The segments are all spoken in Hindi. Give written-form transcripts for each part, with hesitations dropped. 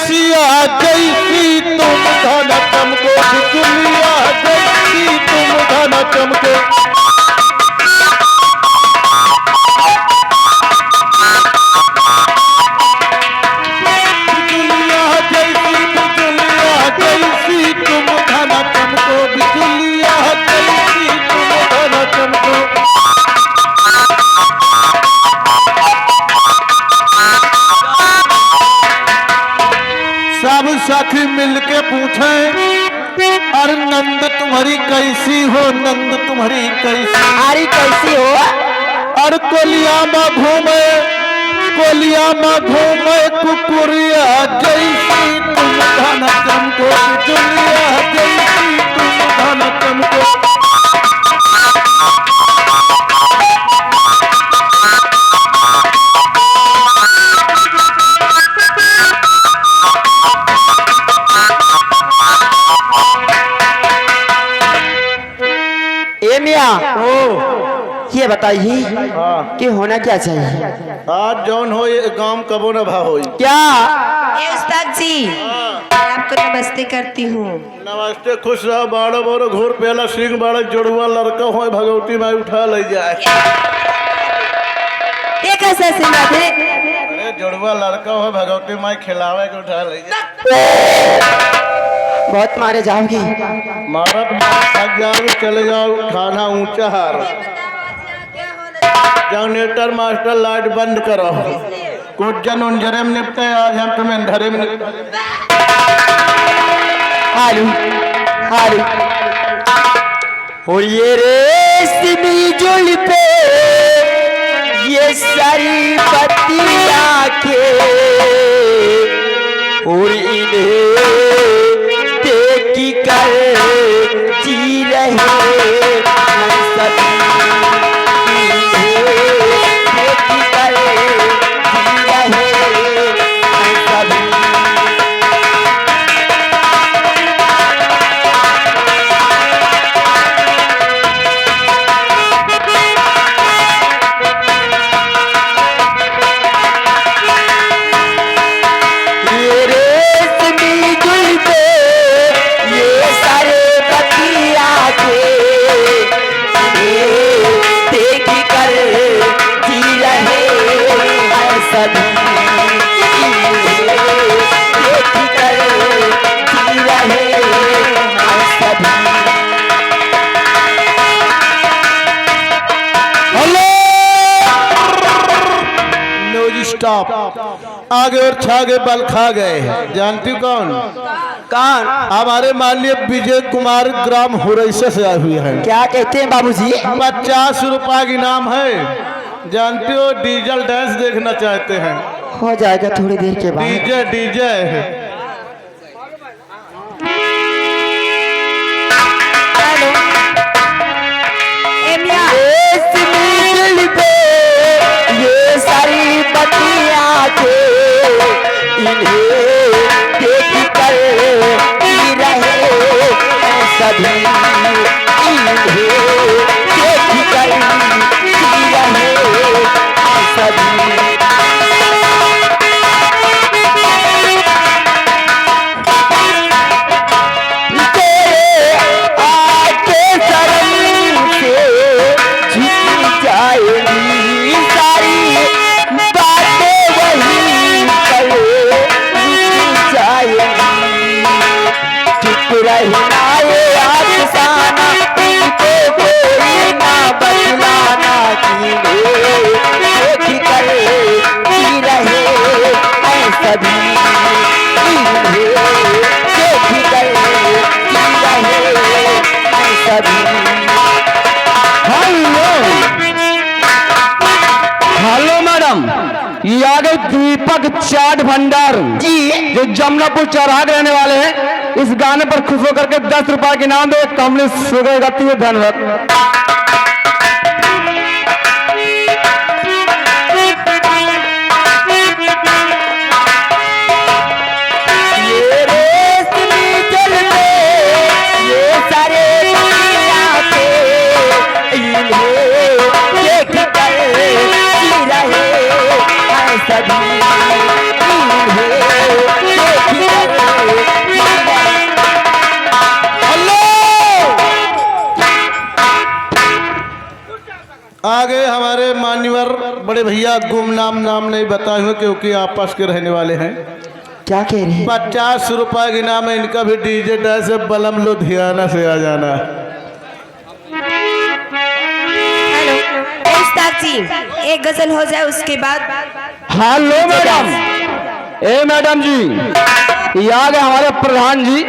कैसिया जैसी तुम धन चमको बिजुलिया जैसी तुम धन चमको। सब सखी मिलके पूछे अरे नंद तुम्हारी कैसी हो, नंद तुम्हारी कैसी, अरे कैसी हो। और कोलिया में घूमे कुकुरिया जैसी तुम धन चमको बिजुलिया जैसी तुम धन चमको। ये बताइए कि होना क्या चाहिए। आज जौन हो ये काम कबो न भा होई। क्या उस्ताद जी मैं आपको नमस्ते करती हूँ। नमस्ते, खुश रहो। बाड़ो बोरो घोर पहला सिंह बाड़ा जुड़वा लड़का हो भगवती माई उठा ले जाए। ये कैसा सिंगा थे? अरे जुड़वा लड़का हो भगवती माई खिलावे के उठा ले जाए। बहुत मारे जाओगी। मारत थक जाओ, चले जाओ, खाना ऊंचा हार। जनरेटर मास्टर लाइट बंद करो। कुछ जन उंजरे में निपटे, आज हम तुम्हें अंधेरे में निपटे। हालू हालू और ये रेशमी जुल्फे ये सारी पत्तियां के और इन्हें देखी कर जी रहे सभी। आगे और छागे बल खा गए। जानती कौन? हमारे माननीय विजय कुमार ग्राम हुरैसे से आए हुए हैं। क्या कहते हैं बाबूजी? 50 रुपया की इनाम है। जानते हो डीजल डांस देखना चाहते हैं? हो जाएगा थोड़ी देर के बाद। डीजे डीजे ये सारी बत्तियां थे इन्हें देख कर जी रहे सभी। इन्हें देख कर जी रहे सभी। हेलो मैडम, ये आ गए दीपक चाट भंडार जी, जो जमुनापुर चौराहा के रहने वाले हैं। इस गाने पर खुश होकर के 10 रुपए के नाम दे कमली शुगर गाती है। धन्यवाद। सभी बड़े भैया गुमनाम नाम नहीं बताए हुए क्योंकि आपस के रहने वाले हैं। क्या कह रहे हैं? 50 रुपए के नाम है इनका भी डीजे डांस से बलम लुधियाना से आ जाना। हेलो उस्ताद जी, एक गजल हो जाए उसके बाद। Hello madam. ए मैडम जी, याद है हमारे प्रधान जी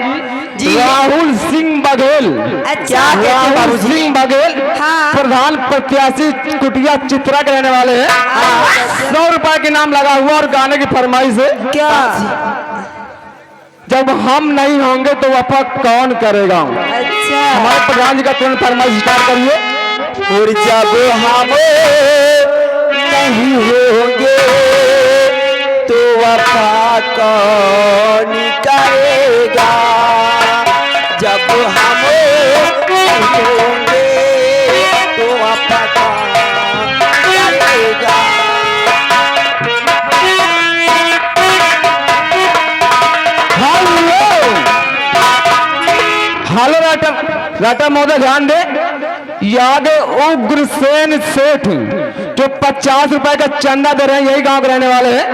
राहुल सिंह बघेल। अच्छा राहुल सिंह बघेल हाँ। प्रधान प्रत्याशी कुटिया चित्रा के रहने वाले हैं। 100 रुपए के नाम लगा हुआ और गाने की फरमाइश है। क्या? जब हम नहीं होंगे तो वफा कौन करेगा। अच्छा हमारे प्रधान जी का तुरंत फरमाइश स्टार्ट करिए। और जब हम नहीं होंगे तो वफा कौन करेगा। जब हम नहीं होंगे तो वफा कौन करेगा। हेलो राटा महोदय ध्यान दे। याद है उग्रसेन सेठ जो 50 रुपए का चंदा दे रहे हैं, यही गांव के रहने वाले हैं।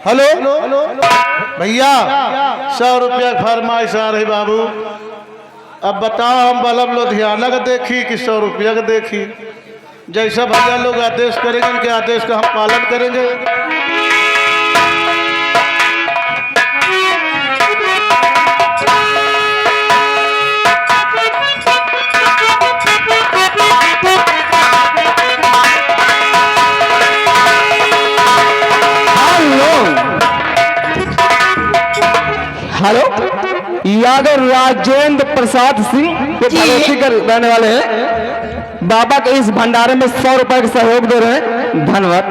हेलो भैया 100 रुपया फरमाइश आ रही बाबू। अब बताओ हम बलम लुधियाना का देखी कि 100 रुपया का देखी। जैसा भैया लोग आदेश करेंगे उनके आदेश का हम पालन करेंगे। हेलो याद है राजेंद्र प्रसाद सिंह जो पड़ोसी के रहने वाले हैं। बाबा के इस भंडारे में 100 रुपए का सहयोग दे रहे हैं। धन्यवाद।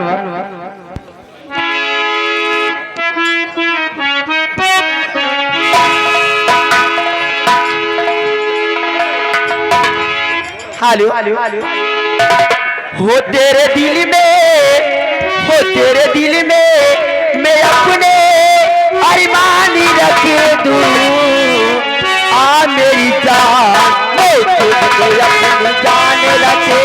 हेलो हो तेरे दिल में, हो तेरे दिल में मैं अपने अरमान रख दूं। आ मेरी जान मैं तुझे अपनी जान रखे।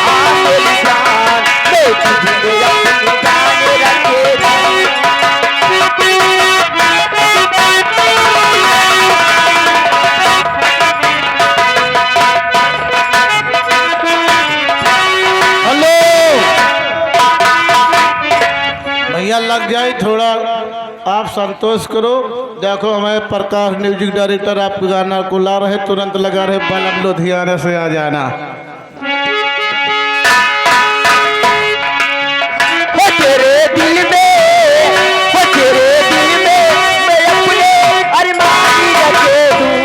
आ मेरी जान मैं तुझे अपनी जान रखे। भैया लग जाए थोड़ा, आप संतोष करो। देखो हमारे प्रकाश म्यूजिक डायरेक्टर आपके गाना को ला रहे, तुरंत लगा रहे बलम लुधियाना से आ जाना। हो तेरे दिल में, हो तेरे दिल में मैं अपने अरमान रखे दूं।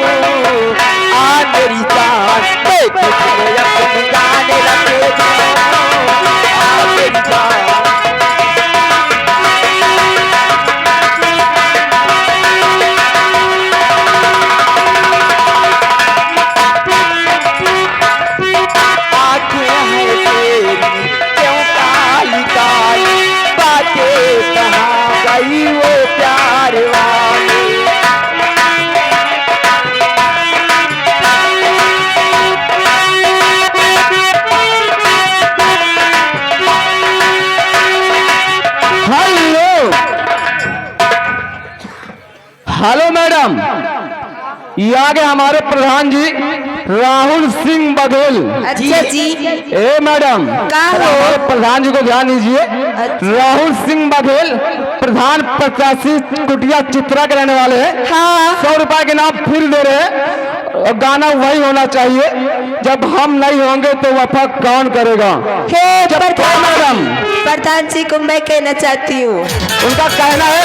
आ मेरी जान मैं तुझे अपनी जान रखे दूं। आ मेरी जान वो प्यार वाली। हेलो हेलो मैडम, ये आ गए हमारे प्रधान जी राहुल सिंह बघेल। अच्छा जी ए मैडम, कहाँ हो? हमारे प्रधान जी को ध्यान दीजिए। राहुल सिंह बघेल प्रधान प्रत्याशी कुटिया चित्रा के रहने वाले हैं। हाँ 100 रुपए के नाम फिर दे रहे हैं। और गाना वही होना चाहिए, जब हम नहीं होंगे तो वफा कौन करेगा। हे मैडम, प्रधान जी को मैं कहना चाहती हूँ। उनका कहना है